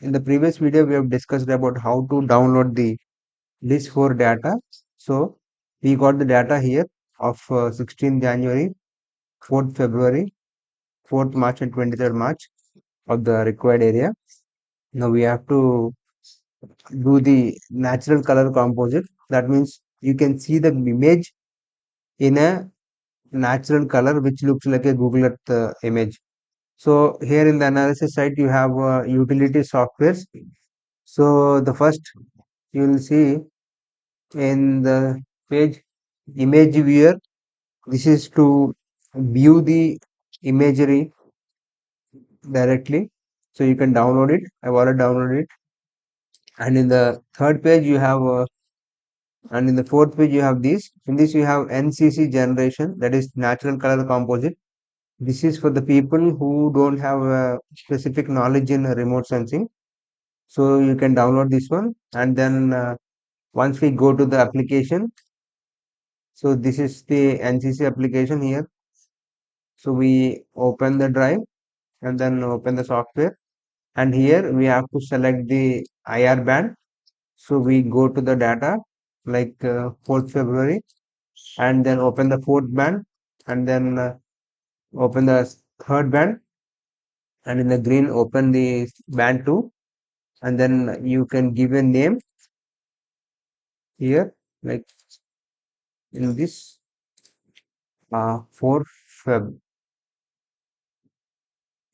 in the previous video we have discussed about how to download the list for data. So we got the data here of 16th January, 4th February, 4th March and 23rd March of the required area. Now we have to do the natural color composite. That means you can see the image in a natural color which looks like a Google Earth image. So here in the analysis site you have utility softwares. So the first you will see in the page image viewer. This is to view the imagery directly. So you can download it. I've already downloaded it. And in the third page you have and in the fourth page you have this. In this you have NCC generation, that is natural color composite. This is for the people who don't have specific knowledge in remote sensing. So you can download this one, and then once we go to the application, so this is the NCC application here. So we open the drive and then open the software, and here we have to select the IR band. So we go to the data like 4th February, and then open the fourth band, and then open the third band, and in the green open the band 2, and then you can give a name here like in this 4 Feb.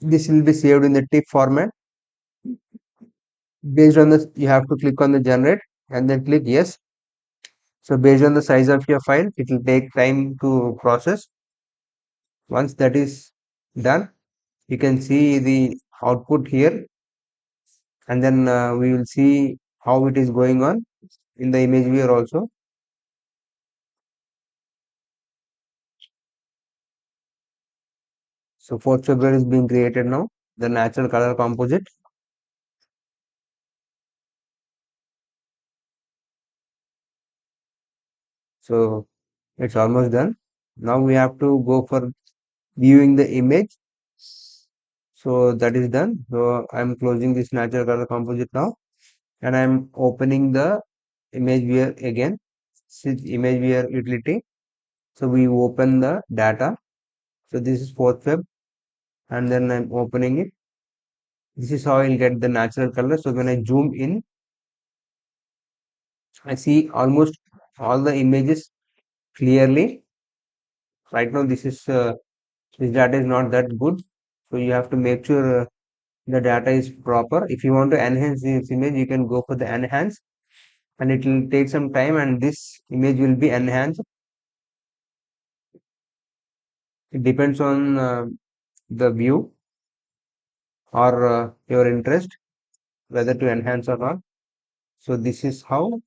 This will be saved in the TIFF format. Based on this, you have to click on the generate and then click yes. So based on the size of your file, it will take time to process. Once that is done, you can see the output here, and then we will see how it is going on in the image viewer also. So 4th February is being created now, the natural color composite. So it's almost done. Now we have to go for viewing the image. So that is done. So I'm closing this natural color composite now, and I'm opening the image viewer again. This is image viewer utility. So we open the data. So this is 4th Feb, and then I'm opening it. This is how I'll get the natural color. So when I zoom in, I see almost all the images clearly. Right now, this data is not that good, so you have to make sure the data is proper. If you want to enhance this image, you can go for the enhance, and it will take some time, and this image will be enhanced. It depends on the view or your interest whether to enhance or not. So this is how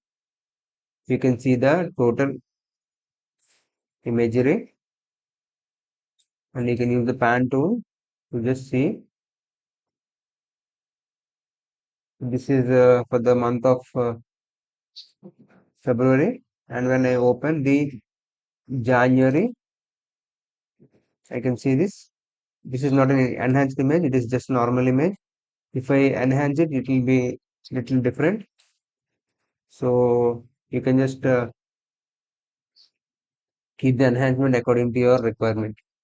you can see the total imagery, and you can use the pan tool to just see. This is for the month of February, and when I open the January, I can see this. This is not an enhanced image, it is just normal image. If I enhance it, it will be little different. So you can just keep the enhancement according to your requirement.